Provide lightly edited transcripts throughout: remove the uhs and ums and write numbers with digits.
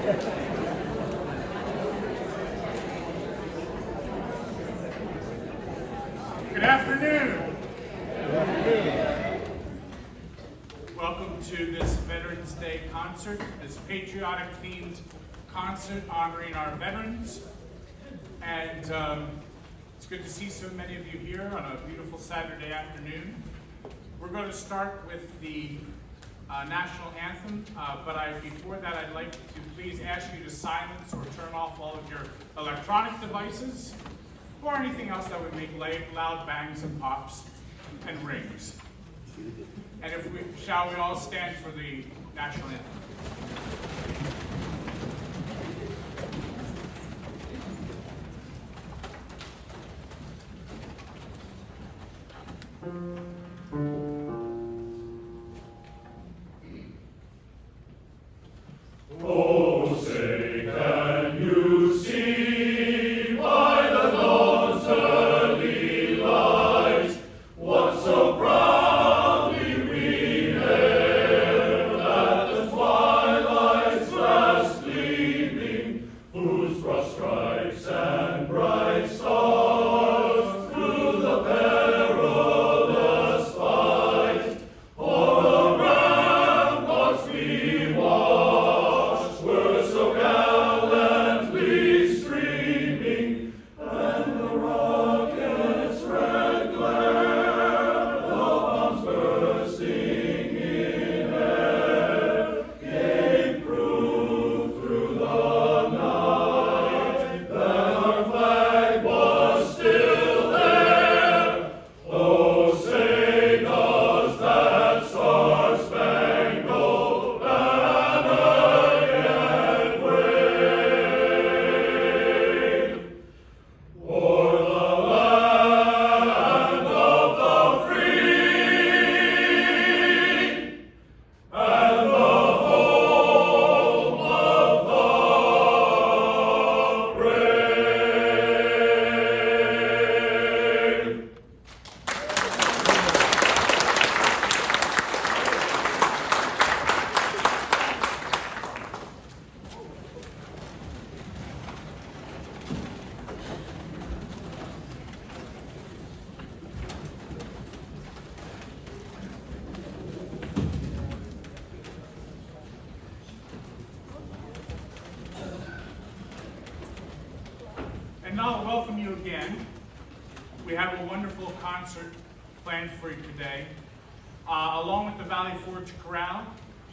Good afternoon. Good afternoon. Welcome to this Veterans Day concert, this patriotic themed concert honoring our veterans. And it's good to see so many of you here on a beautiful Saturday afternoon. We're going to start with the national anthem, but before that I'd like to please ask you to silence or turn off all of your electronic devices or anything else that would make loud bangs and pops and rings. And shall we all stand for the national anthem? Oh, say, can you see by the dawn's early light what so proudly we hailed at the twilight's last gleaming, whose broad stripes and bright stars through the perilous fight o'er the ramparts we watched were so gallantly streaming, and the rocket's red glare, the bombs bursting in air, gave proof through the night that our flag was still there. Oh, say does that star-spangled banner yet wave o'er the land of the free and the home of the brave? And now I'll welcome you again. We have a wonderful concert planned for you today. Along with the Valley Forge Chorale,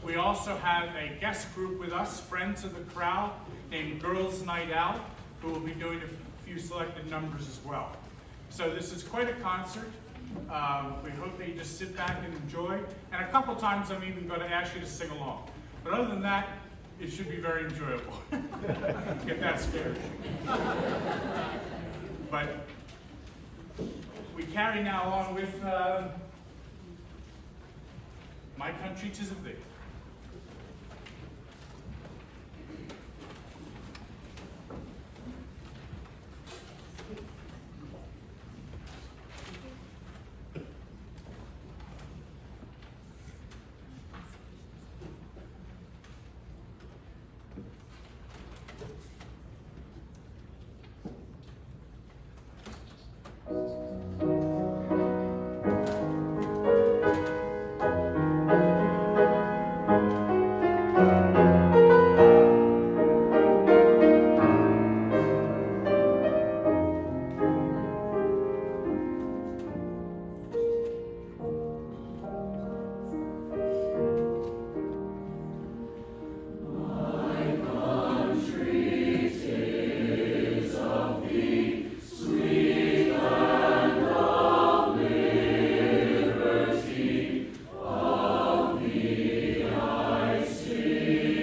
we also have a guest group with us, friends of the chorale, named Girls Night Out, who will be doing a few selected numbers as well. So this is quite a concert. We hope that you just sit back and enjoy. And a couple times I'm even going to ask you to sing along. But other than that, it should be very enjoyable. Get that scared. But we carry now on with My Country 'Tis of Thee. See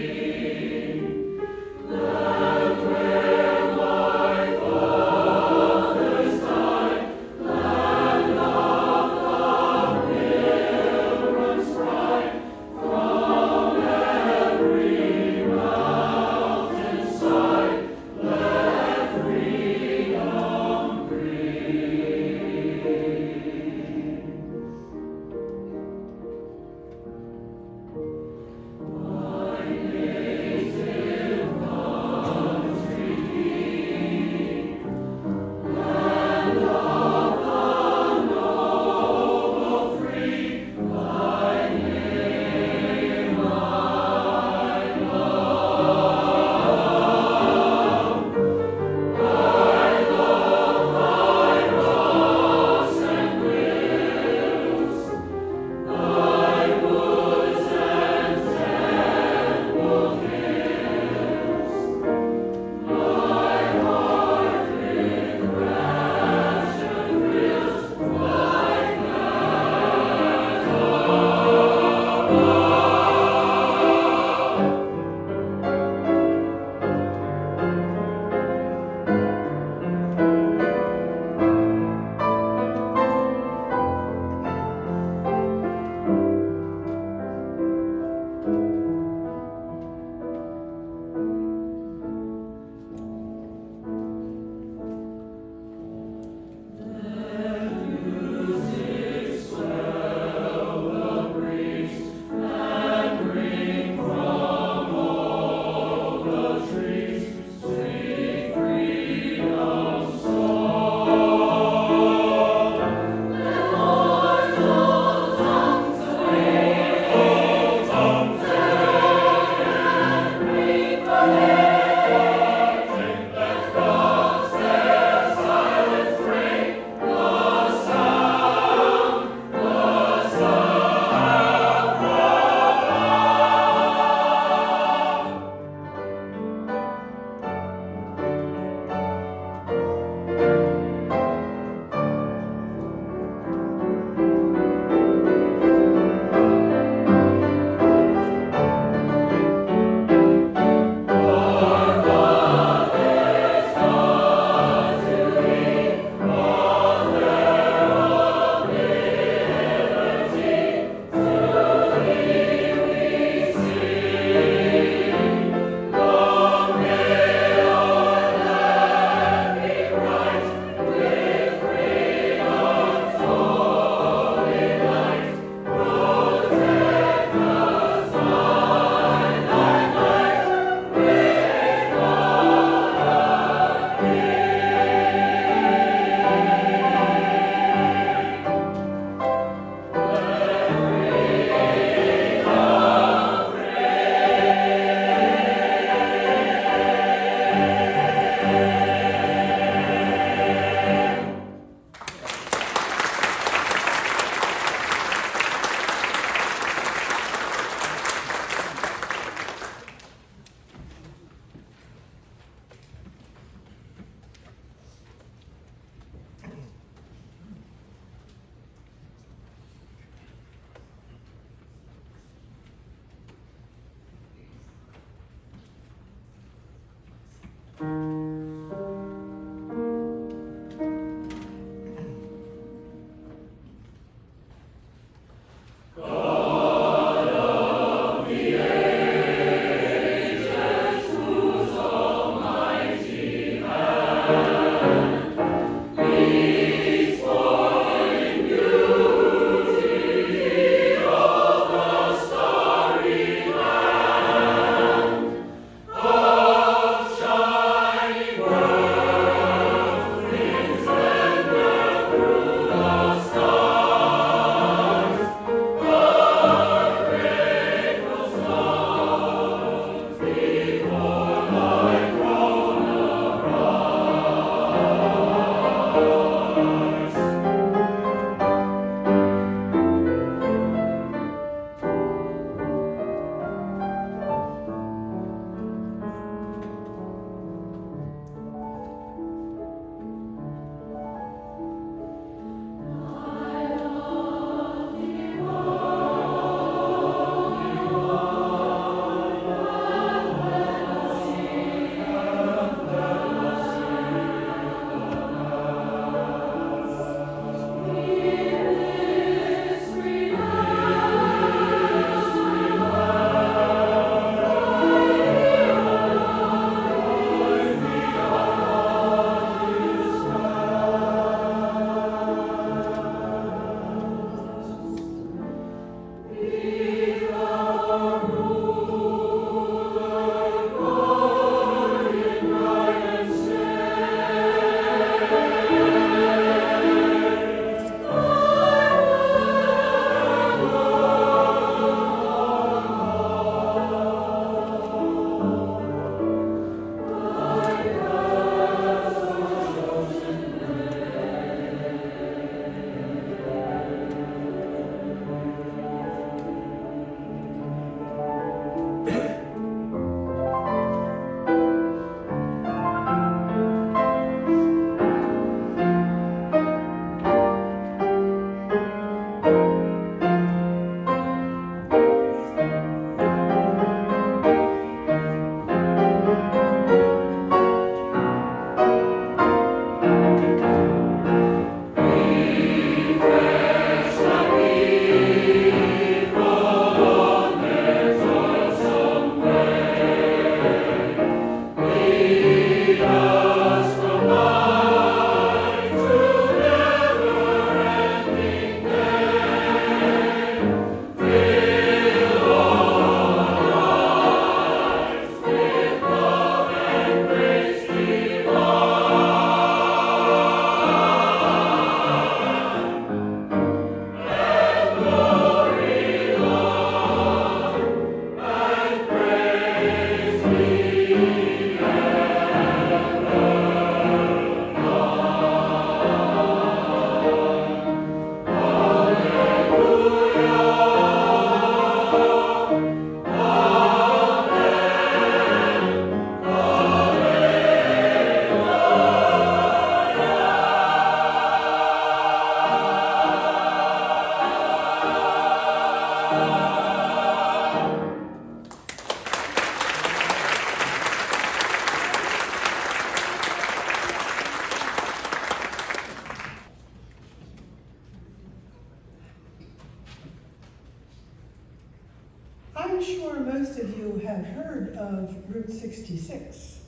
have heard of Route 66.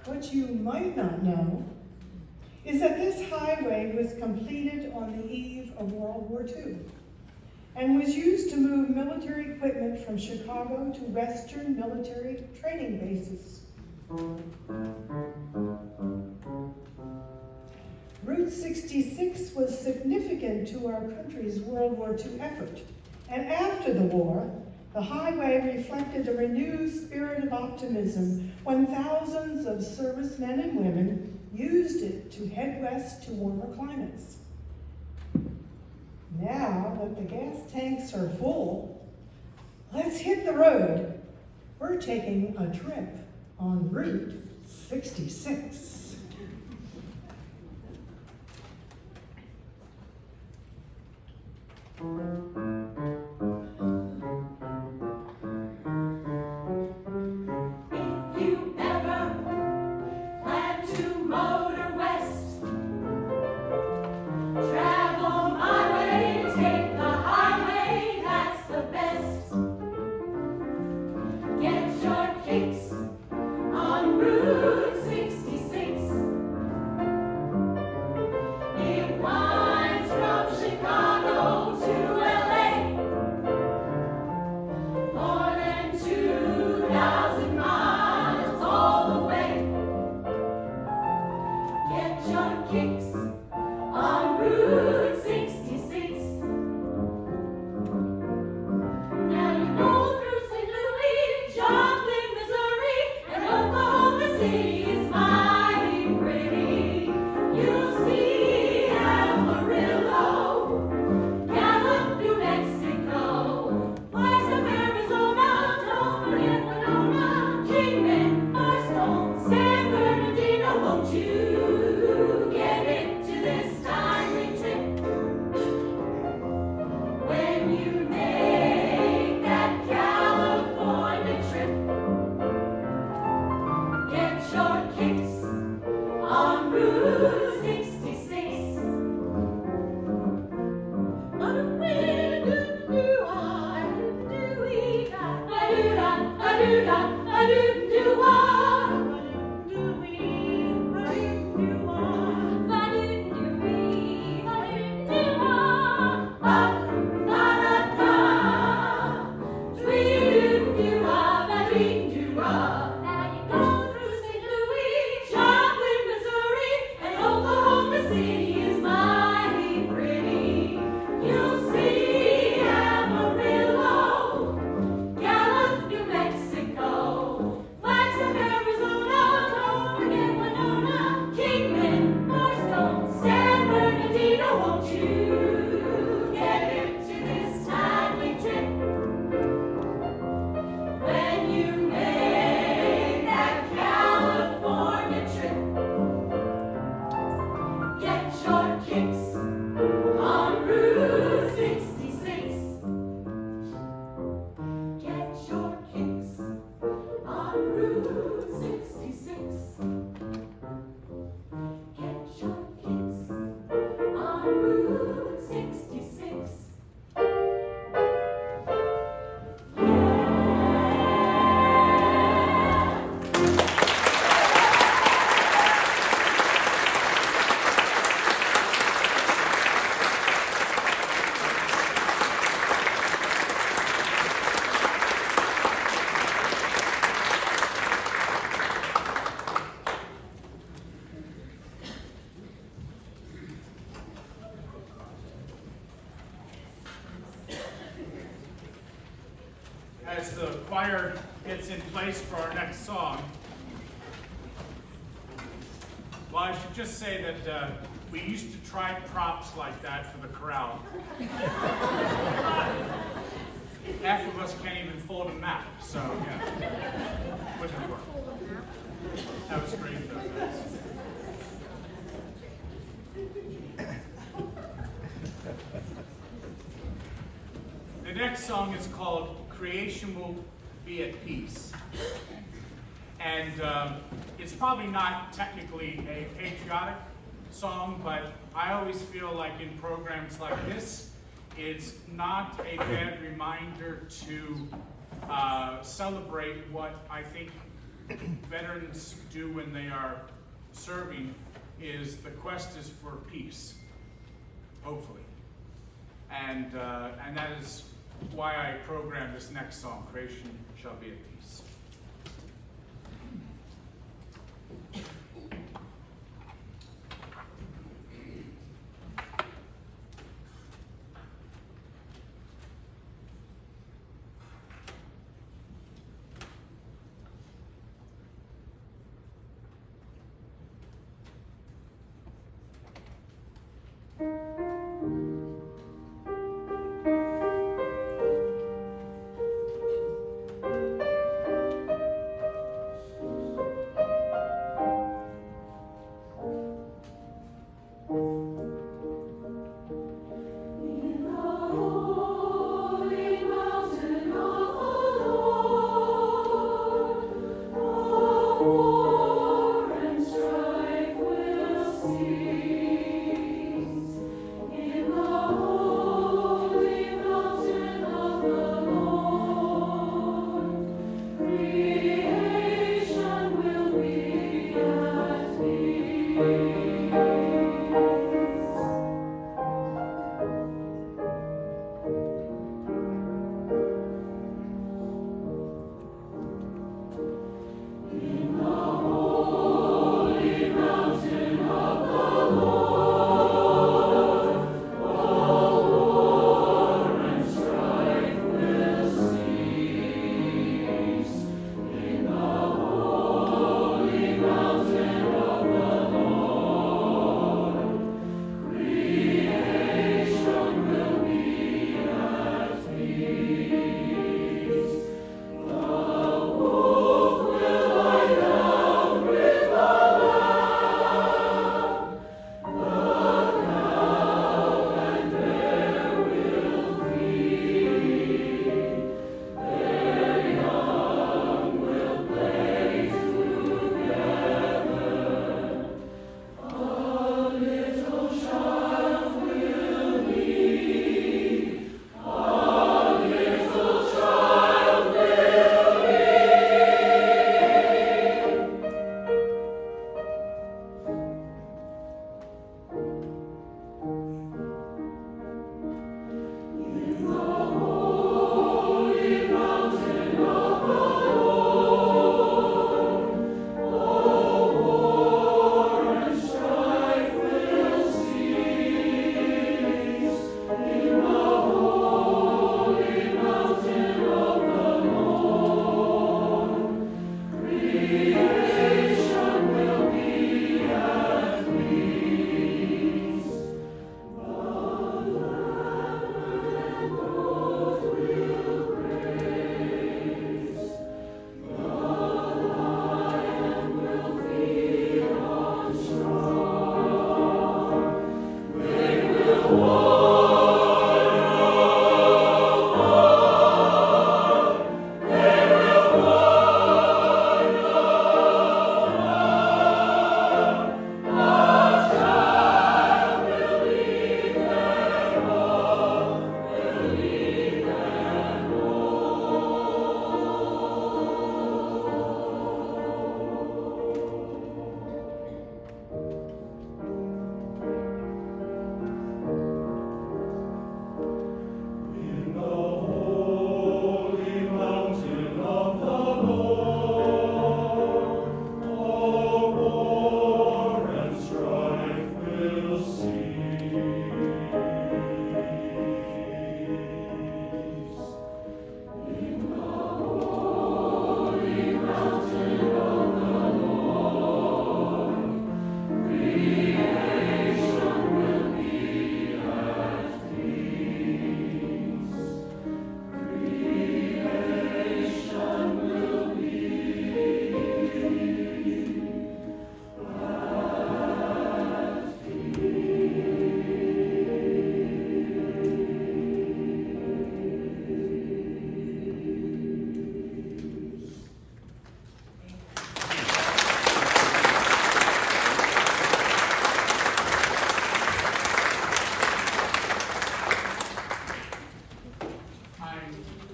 What you might not know is that this highway was completed on the eve of World War II and was used to move military equipment from Chicago to Western military training bases. Route 66 was significant to our country's World War II effort, and after the war, the highway reflected a renewed spirit of optimism when thousands of servicemen and women used it to head west to warmer climates. Now that the gas tanks are full, let's hit the road. We're taking a trip on Route 66. As the choir gets in place for our next song, well, I should just say that we used to try props like that for the chorale. Half of us can't even fold a map, so yeah, wouldn't work. That was great though. The next song is called Creation Will Be at Peace. And it's probably not technically a patriotic song, but I always feel like in programs like this, it's not a bad reminder to celebrate what I think veterans do when they are serving. Is the quest is for peace, hopefully, and that is why I programmed this next song, "Creation Shall Be at Peace."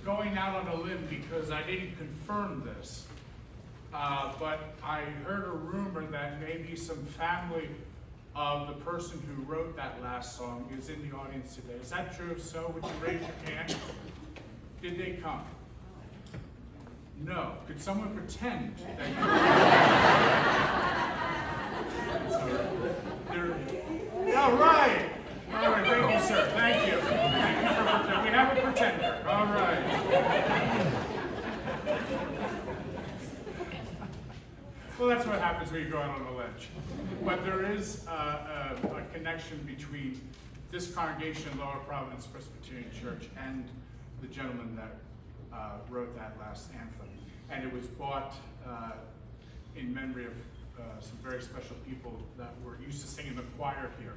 going out on a limb because I didn't confirm this, but I heard a rumor that maybe some family of the person who wrote that last song is in the audience today. Is that true? If so, would you raise your hand? Did they come? No. Could someone pretend that you All right. All right, thank you, sir. Thank you. Thank you for pretending. We have a pretender. All right. Well, that's what happens when you go out on a ledge. But there is a connection between this congregation, Lower Providence Presbyterian Church, and the gentleman that wrote that last anthem. And it was bought in memory of some very special people that were used to sing in the choir here.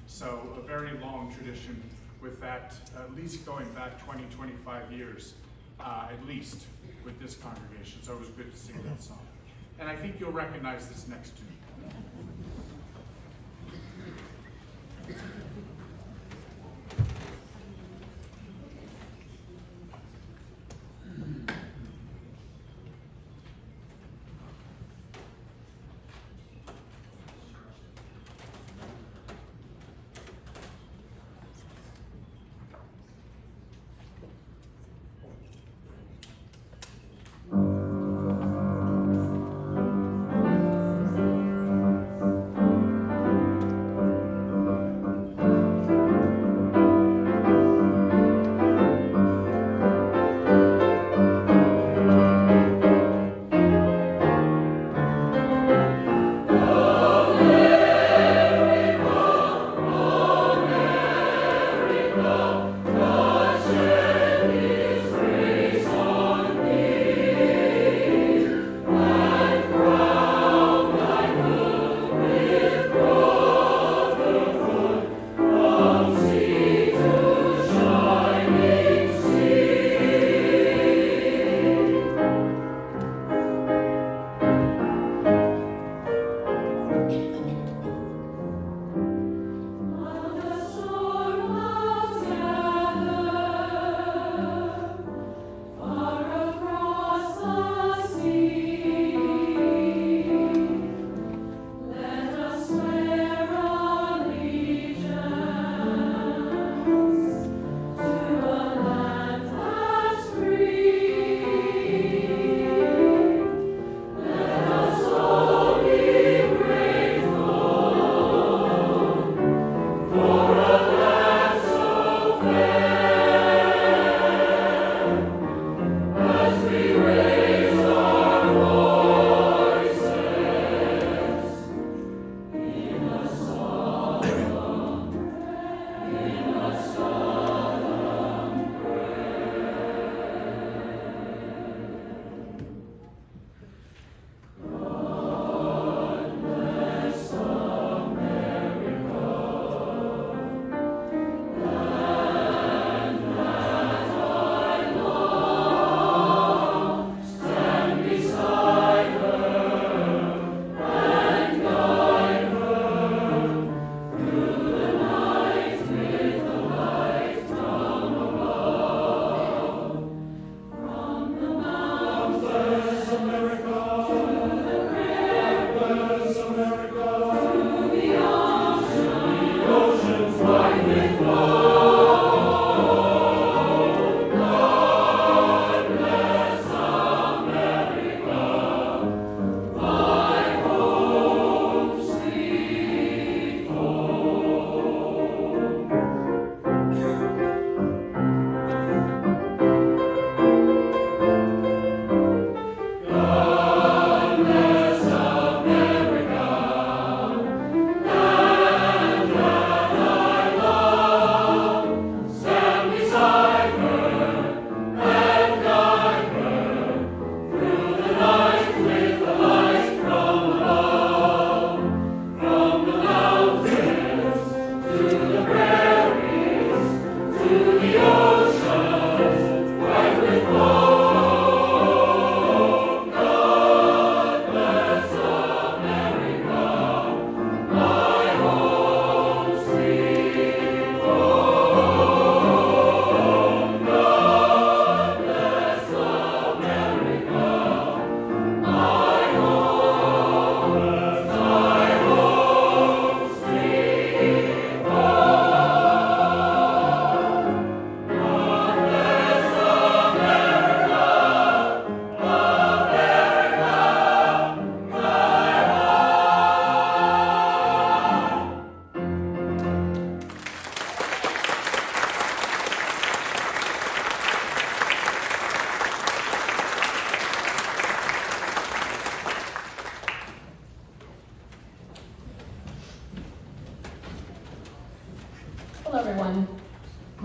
So a very long tradition with that, at least going back 20, 25 years, at least, with this congregation. So it was good to sing that song. And I think you'll recognize this next tune.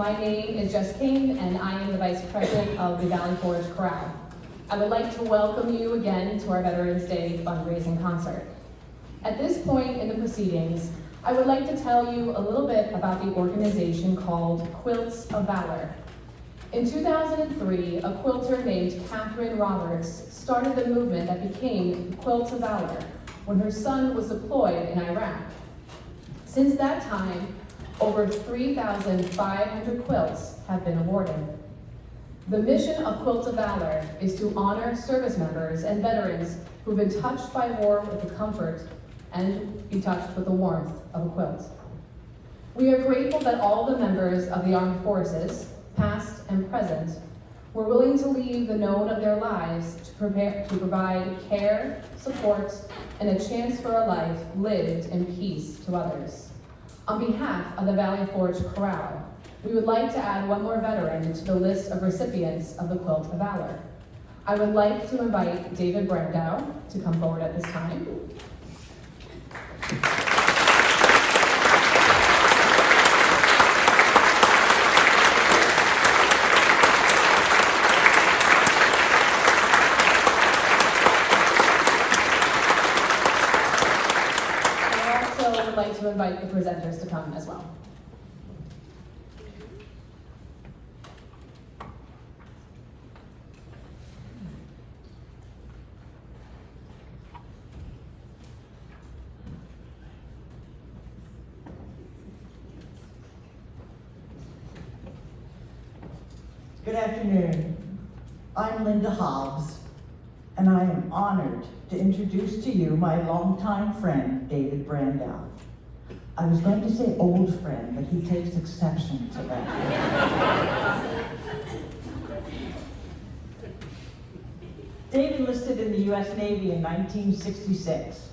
My name is Jess Kane, and I am the Vice President of the Valley Forge Chorale. I would like to welcome you again to our Veterans Day fundraising concert. At this point in the proceedings, I would like to tell you a little bit about the organization called Quilts of Valor. In 2003, a quilter named Catherine Roberts started the movement that became the Quilts of Valor when her son was deployed in Iraq. Since that time, over 3,500 quilts have been awarded. The mission of Quilts of Valor is to honor service members and veterans who've been touched by war with the comfort and be touched with the warmth of a quilt. We are grateful that all the members of the armed forces, past and present, were willing to leave the known of their lives to provide care, support, and a chance for a life lived in peace to others. On behalf of the Valley Forge Chorale, we would like to add one more veteran to the list of recipients of the Quilt of Valor. I would like to invite David Brandow to come forward at this time. I would like to invite the presenters to come as well. Good afternoon. I'm Linda Hobbs, and I am honored to introduce to you my longtime friend, David Brandow. I was going to say old friend, but he takes exception to that. David enlisted in the U.S. Navy in 1966.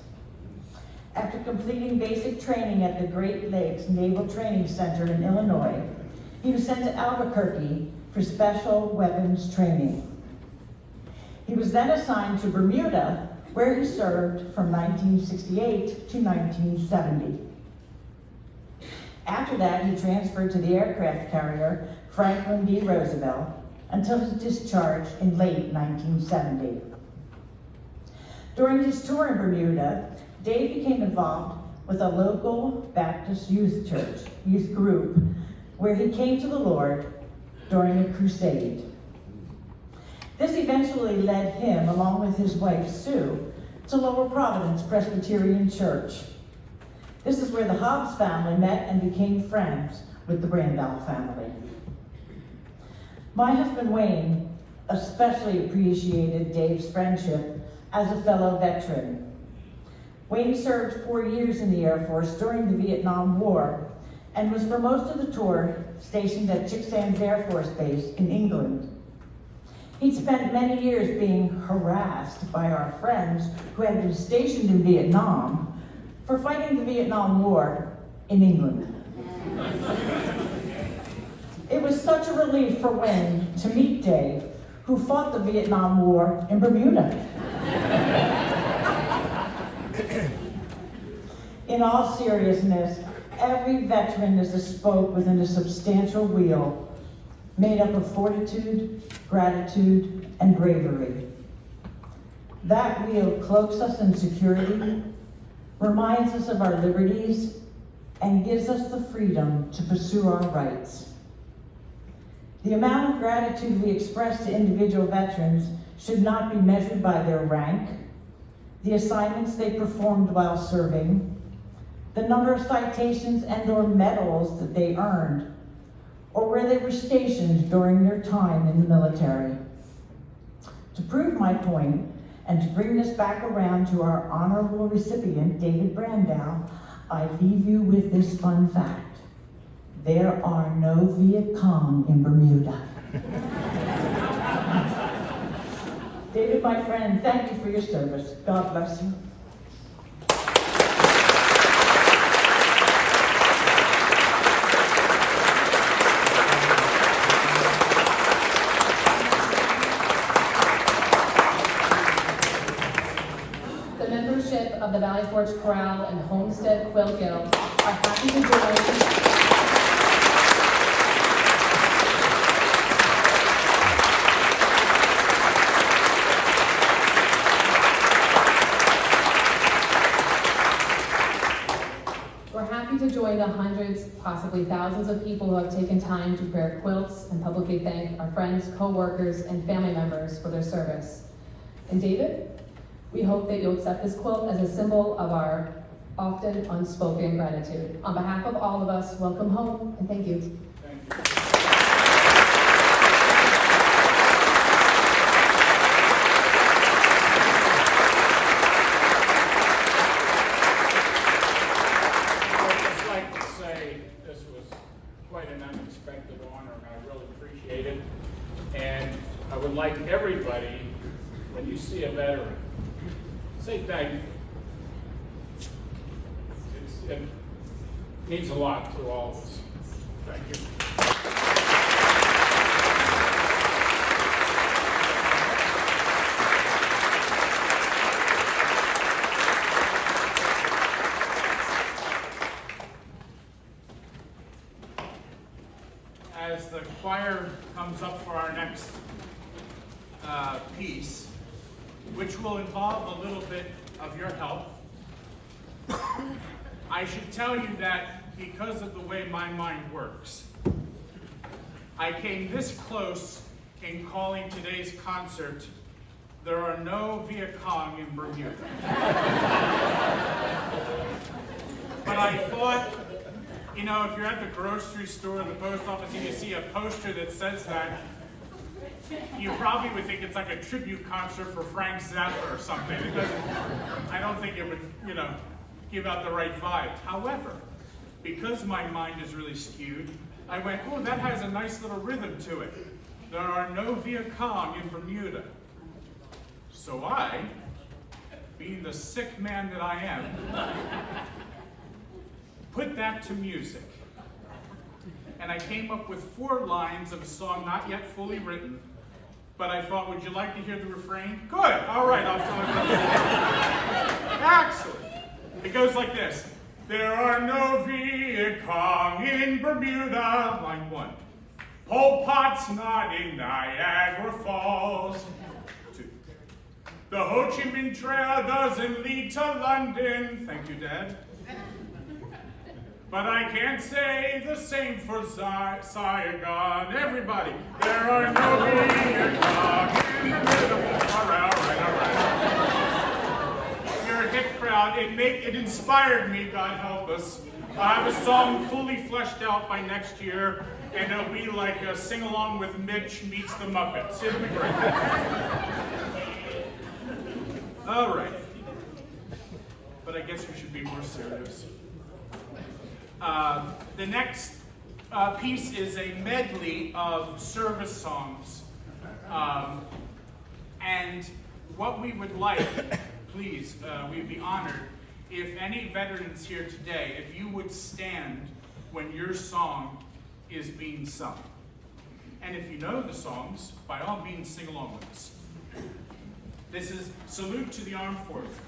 After completing basic training at the Great Lakes Naval Training Center in Illinois, he was sent to Albuquerque for special weapons training. He was then assigned to Bermuda, where he served from 1968 to 1970. After that, he transferred to the aircraft carrier Franklin D. Roosevelt until his discharge in late 1970. During his tour in Bermuda, Dave became involved with a local Baptist youth group, where he came to the Lord during a crusade. This eventually led him, along with his wife Sue, to Lower Providence Presbyterian Church. This is where the Hobbs family met and became friends with the Brandow family. My husband Wayne especially appreciated Dave's friendship as a fellow veteran. Wayne served 4 years in the Air Force during the Vietnam War and was for most of the tour stationed at Chicksands Air Force Base in England. He'd spent many years being harassed by our friends who had been stationed in Vietnam for fighting the Vietnam War in England. It was such a relief for Wayne to meet Dave, who fought the Vietnam War in Bermuda. In all seriousness, every veteran is a spoke within a substantial wheel made up of fortitude, gratitude, and bravery. That wheel cloaks us in security, reminds us of our liberties, and gives us the freedom to pursue our rights. The amount of gratitude we express to individual veterans should not be measured by their rank, the assignments they performed while serving, the number of citations and/or medals that they earned, or where they were stationed during their time in the military. To prove my point, and to bring this back around to our honorable recipient, David Brandow, I leave you with this fun fact. There are no Viet Cong in Bermuda. David, my friend, thank you for your service. God bless you. Of the Valley Forge Chorale and Homestead Quill Guild are happy to join join the hundreds, possibly thousands of people who have taken time to prepare quilts and publicly thank our friends, co-workers, and family members for their service. And David, we hope that you'll accept this quilt as a symbol of our often unspoken gratitude. On behalf of all of us, welcome home, and thank you. Thank you. Unexpected honor, and I really appreciate it. And I would like everybody, when you see a veteran, say thank you. It means a lot to all of us. Thank you. As the choir comes up for our next piece, which will involve a little bit of your help, I should tell you that because of the way my mind works, I came this close in calling today's concert "There Are No Viet Cong in Bermuda." But I thought, you know, if you're at the grocery store or the post office and you see a poster that says that, you probably would think it's like a tribute concert for Frank Zappa or something. I don't think it would, you know, give out the right vibe. However, because my mind is really skewed, I went, oh, that has a nice little rhythm to it. There are no Viet Cong in Bermuda. So I, being the sick man that I am, put that to music. And I came up with 4 lines of a song not yet fully written, but I thought, would you like to hear the refrain? Good, all right, I'll tell you. Excellent. It goes like this. There are no Viet Cong in Bermuda, line 1. Pol Pot's not in Niagara Falls. 2. The Ho Chi Minh Trail doesn't lead to London. Thank you, Dad. But I can't say the same for Saigon. Everybody, there are no Viet Cong in Bermuda. All right. You're a hip crowd. It inspired me, God help us. I have a song fully fleshed out by next year, and it'll be like a sing-along with Mitch meets the Muppets. It'll be great. All right. But I guess we should be more serious. The next piece is a medley of service songs. And what we would like, please, we'd be honored if any veterans here today, if you would stand when your song is being sung. And if you know the songs, by all means, sing along with us. This is Salute to the Armed Forces.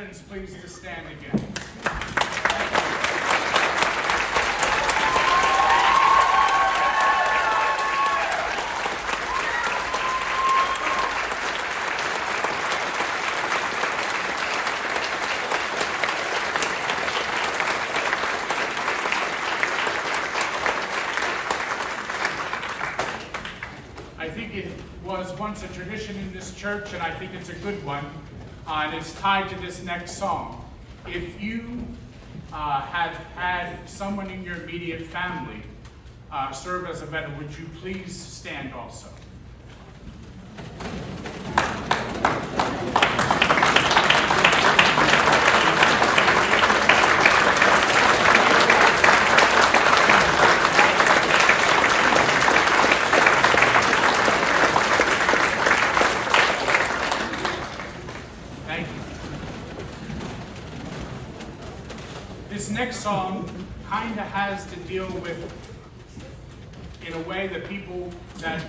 veterans please to stand again? I think it was once a tradition in this church, and I think it's a good one, and it's tied to this next song. If you have had someone in your immediate family serve as a veteran, would you please stand also? Thank you. This next song kind of has to deal with, in a way, the people that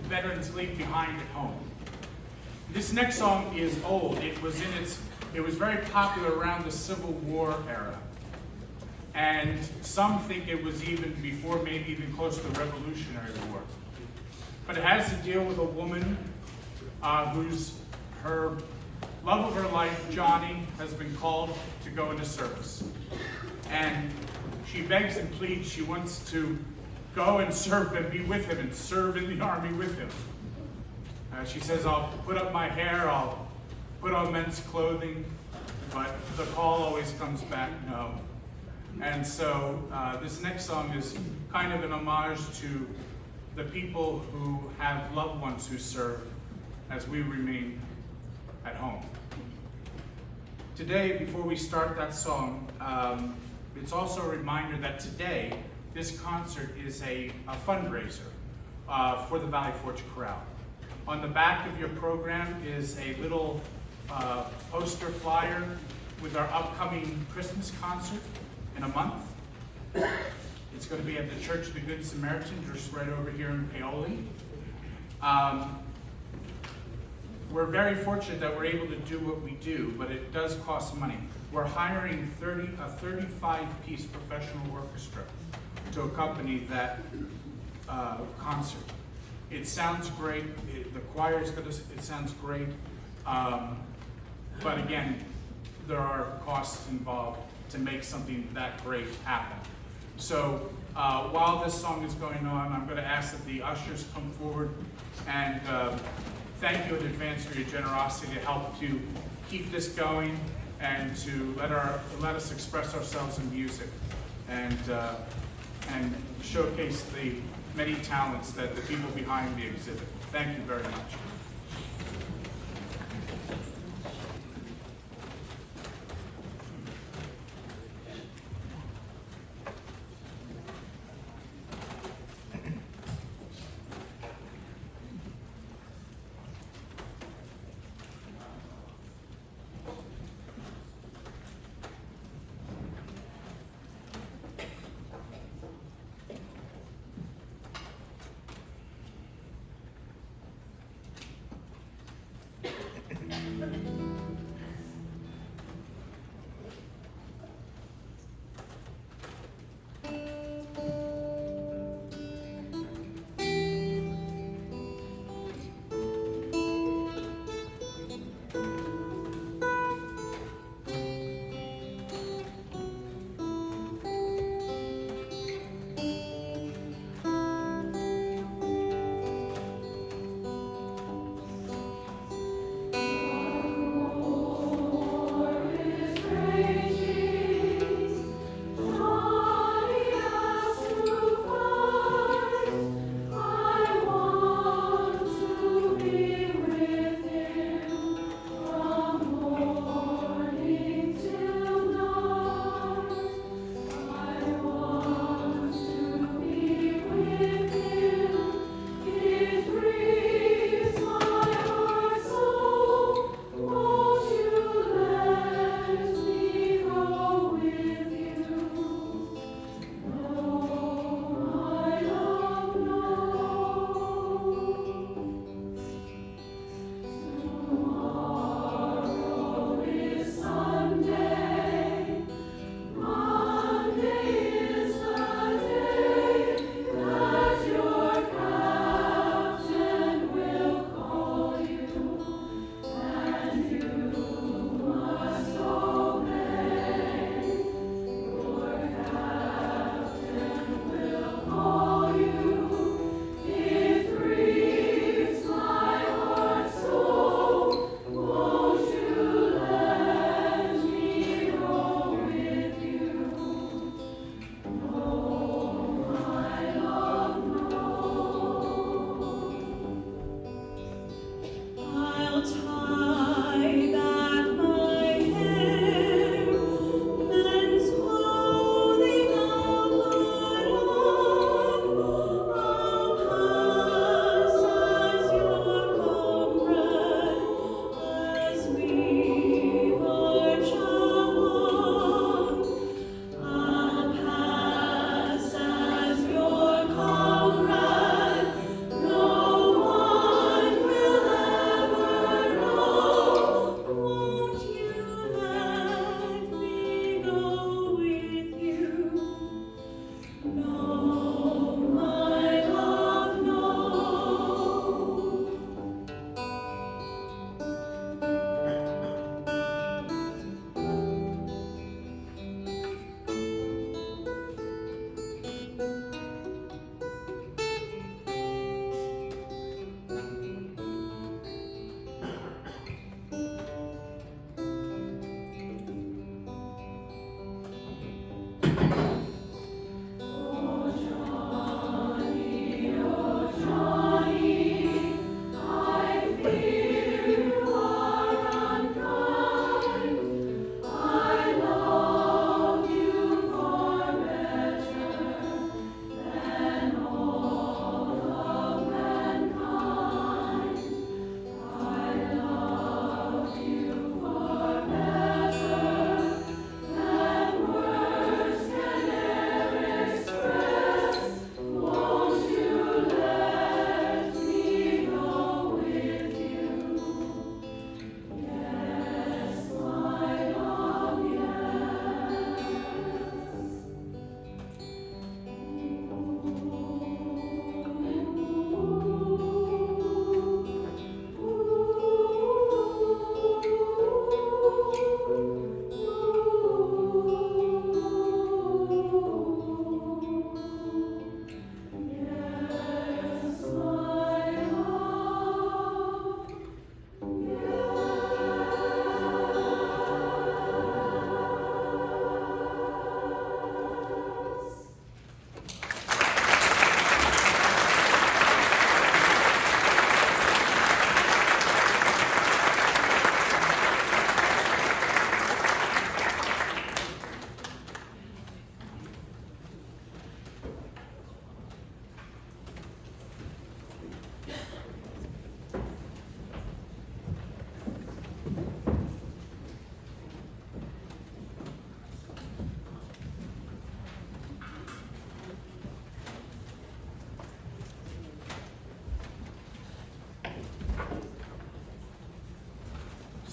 veterans leave behind at home. This next song is old. It was very popular around the Civil War era. And some think it was even before, maybe even close to the Revolutionary War. But it has to deal with a woman her love of her life, Johnny, has been called to go into service. And she begs and pleads, she wants to go and serve and be with him and serve in the army with him. She says, I'll put up my hair, I'll put on men's clothing, but the call always comes back, no. And so this next song is kind of an homage to the people who have loved ones who serve as we remain at home. Today, before we start that song, it's also a reminder that today, this concert is a fundraiser for the Valley Forge Chorale. On the back of your program is a little poster flyer with our upcoming Christmas concert in a month. It's going to be at the Church of the Good Samaritan, just right over here in Paoli. We're very fortunate that we're able to do what we do, but it does cost money. We're hiring a 35-piece professional orchestra to accompany that concert. It sounds great. The choir is going to. It sounds great, but again, there are costs involved to make something that great happen. So while this song is going on, I'm going to ask that the ushers come forward and thank you in advance for your generosity to help to keep this going and to let us express ourselves in music and showcase the many talents that the people behind me exhibit. Thank you very much.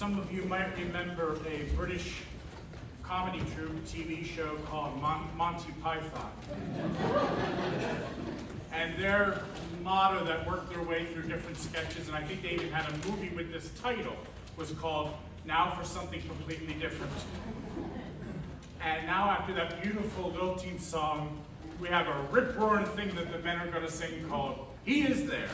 some of you might remember a British comedy troupe TV show called Monty Python. And their motto that worked their way through different sketches, and I think they even had a movie with this title, was called Now for Something Completely Different. And now after that beautiful lilting song, we have a rip-roaring thing that the men are going to sing called He Is There.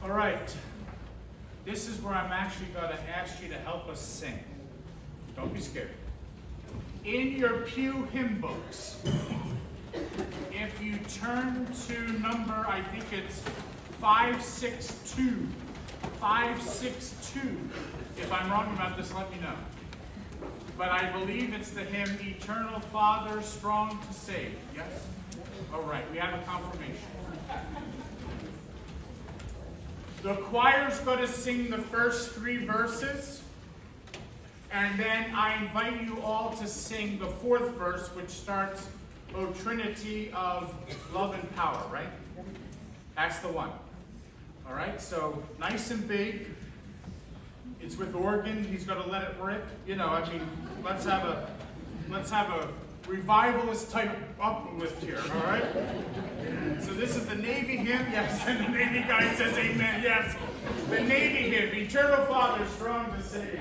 All right, this is where I'm actually going to ask you to help us sing. Don't be scared. In your pew hymn books, if you turn to number, I think it's 562. 562. If I'm wrong about this, let me know. But I believe it's the hymn, Eternal Father, Strong to Save. Yes? All right, we have a confirmation. The choir's going to sing the first 3 verses, and then I invite you all to sing the 4th verse, which starts, O Trinity of Love and Power, right? That's the one. All right, so nice and big. It's with organ. He's going to let it rip. You know, I mean, let's have a revivalist type uplift here, all right? So this is the Navy hymn, yes, and the Navy guy says amen, yes. The Navy hymn, Eternal Father, Strong to Save.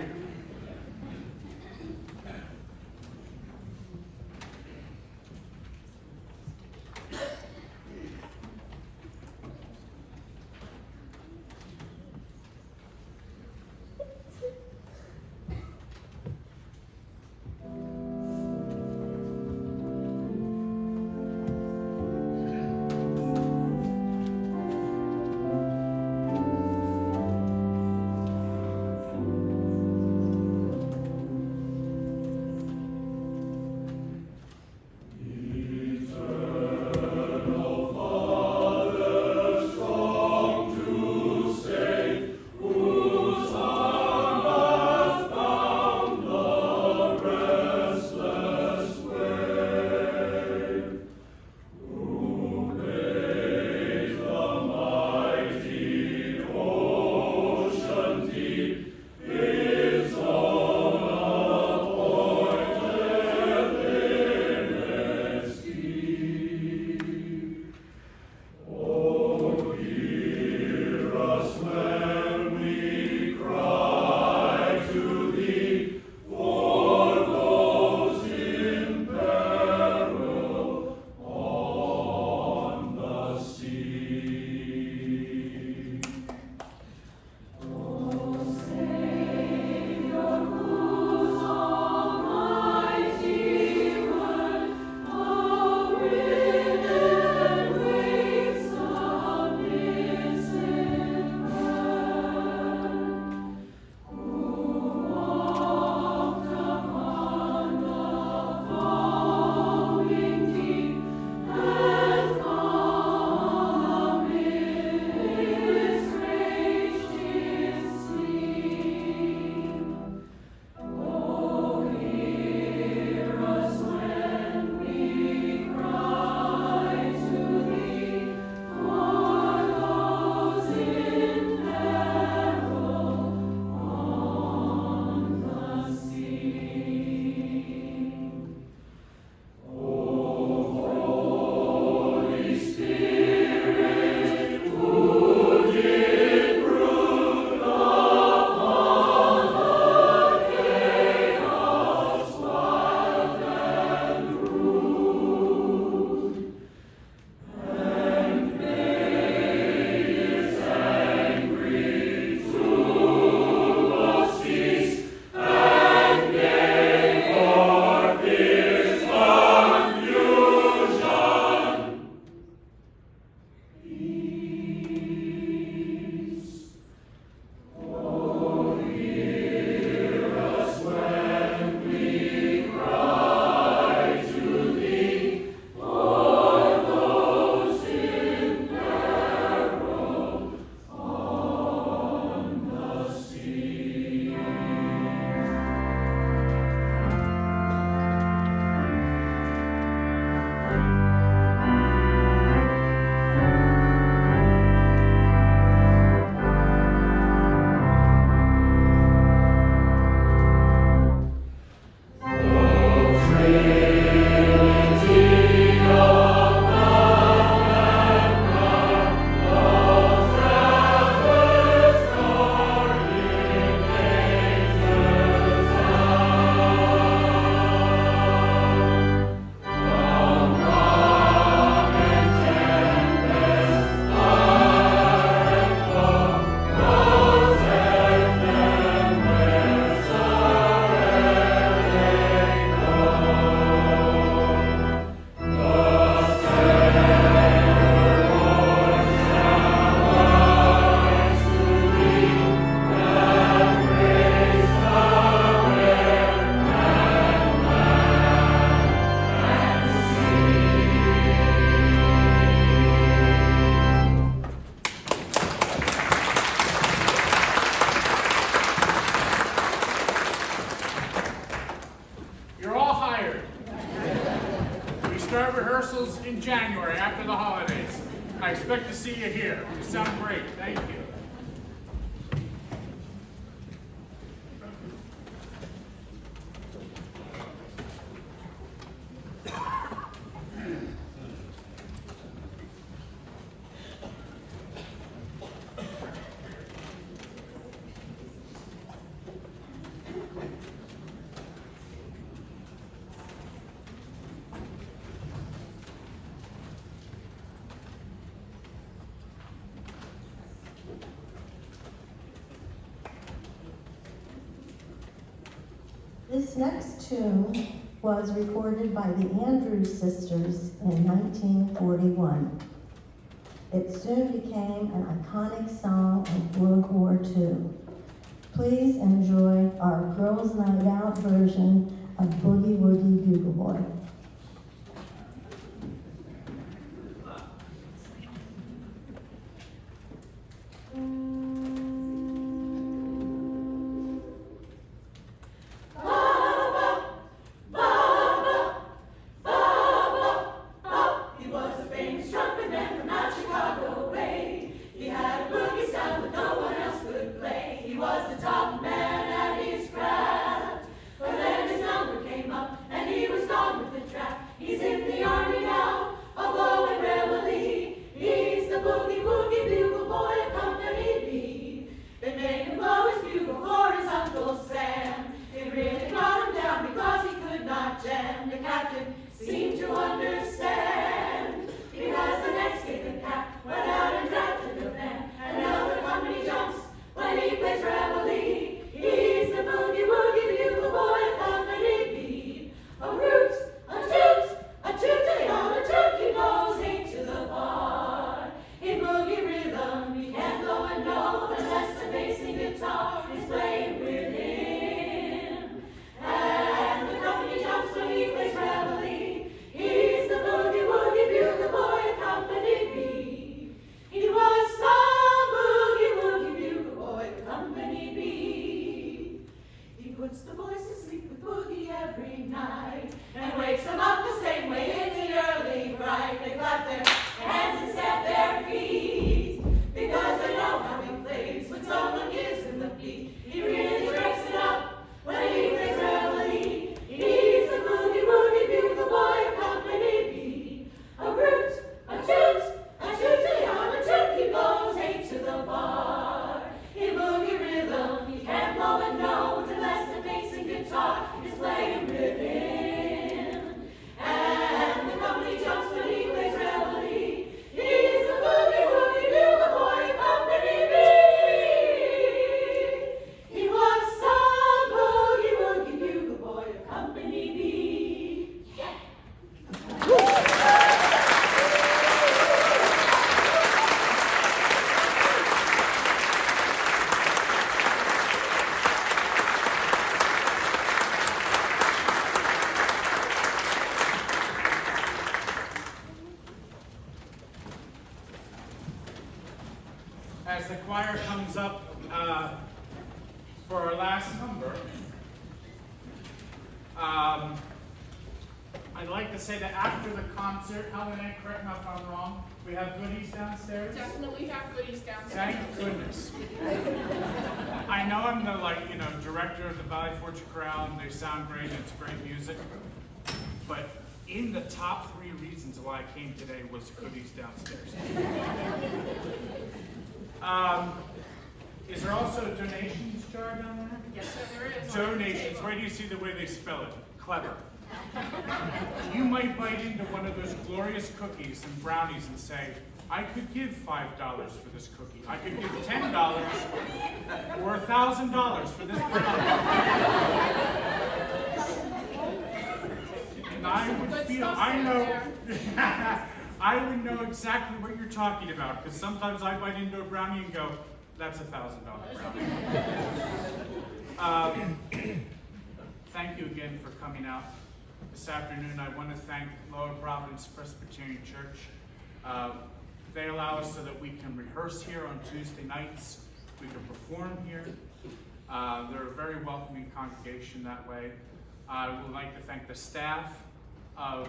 start rehearsals in January after the holidays. I expect to see you here. You sound great. Thank you. This next tune was recorded by the Andrews Sisters in 1941. It soon became an iconic song of World War II. Please enjoy our Girls' Night Out version of Boogie Woogie Bugle Boy. As the choir comes up for our last number, I'd like to say that after the concert, Helen, correct me if I'm wrong, we have goodies downstairs? Definitely have goodies downstairs. Thank goodness. I know I'm the director of the Valley Forge Chorale, and they sound great, and it's great music, but in the top 3 reasons why I came today was goodies downstairs. Is there also a donations jar down there? Yes, sir, there is. Donations. Where do you see the way they spell it? Clever. You might bite into one of those glorious cookies and brownies and say, I could give $5 for this cookie. I could give $10 or $1,000 for this brownie. And I would feel, I would know exactly what you're talking about, because sometimes I bite into a brownie and go, that's a $1,000 brownie. Thank you again for coming out this afternoon. I want to thank Lower Providence Presbyterian Church. They allow us so that we can rehearse here on Tuesday nights. We can perform here. They're a very welcoming congregation that way. I would like to thank the staff of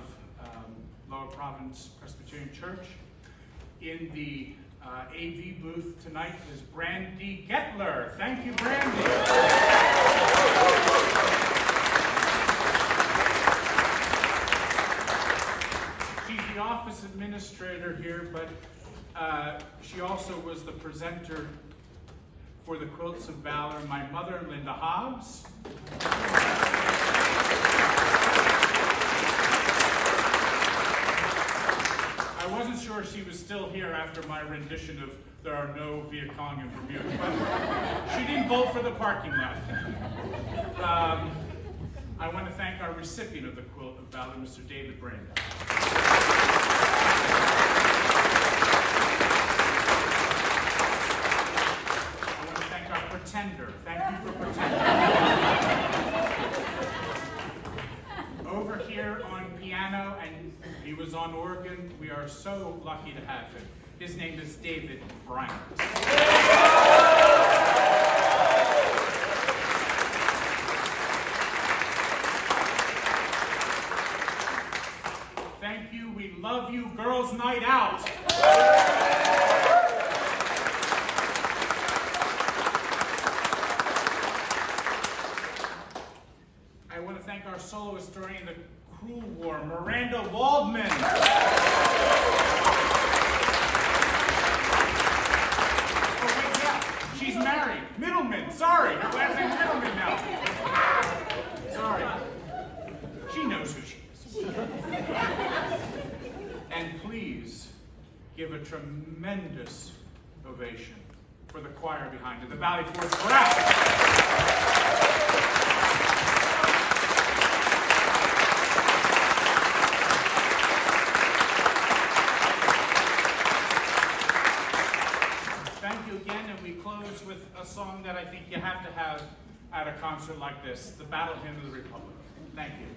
Lower Province Presbyterian Church. In the AV booth tonight is Brandy Gettler. Thank you, Brandy. She's the office administrator here, but she also was the presenter for the Quilts of Valor. My mother, Linda Hobbs. I wasn't sure she was still here after my rendition of There Are No Viet Cong in Bermuda, but she didn't vote for the parking lot. I want to thank our recipient of the Quilt of Valor, Mr. David Branda. I want to thank our pretender. Thank you for pretending. Over here on piano, and he was on organ. We are so lucky to have him. His name is David Bryant. Thank you. We love you. Girls' Night Out. I want to thank our soloist during the cruel war, Miranda Waldman. Oh, wait, yeah, she's married. Middleman, sorry. Her last name's Middleman now. Sorry. She knows who she is. And please give a tremendous ovation for the choir behind it, the Valley Forge Chorale. Thank you again, and we close with a song that I think you have to have at a concert like this, the Battle Hymn of the Republic. Thank you.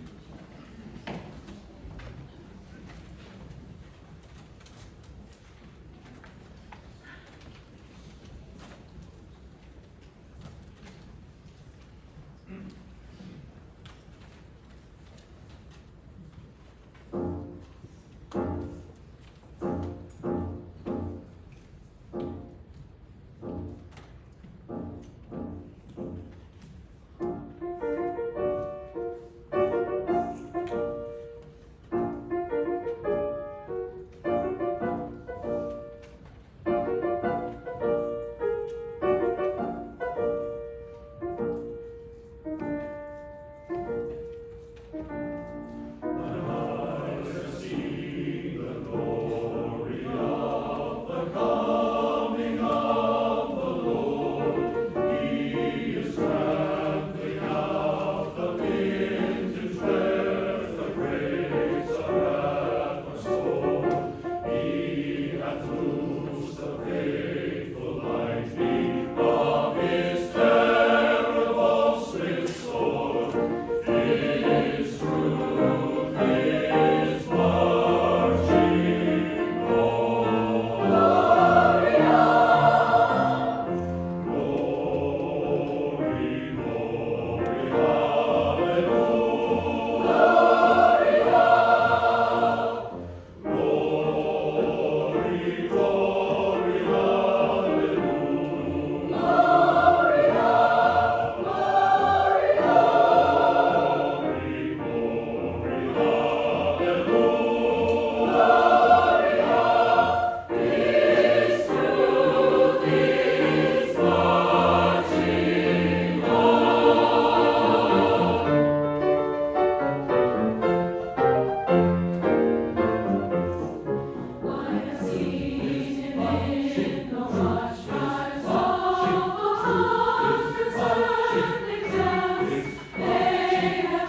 They have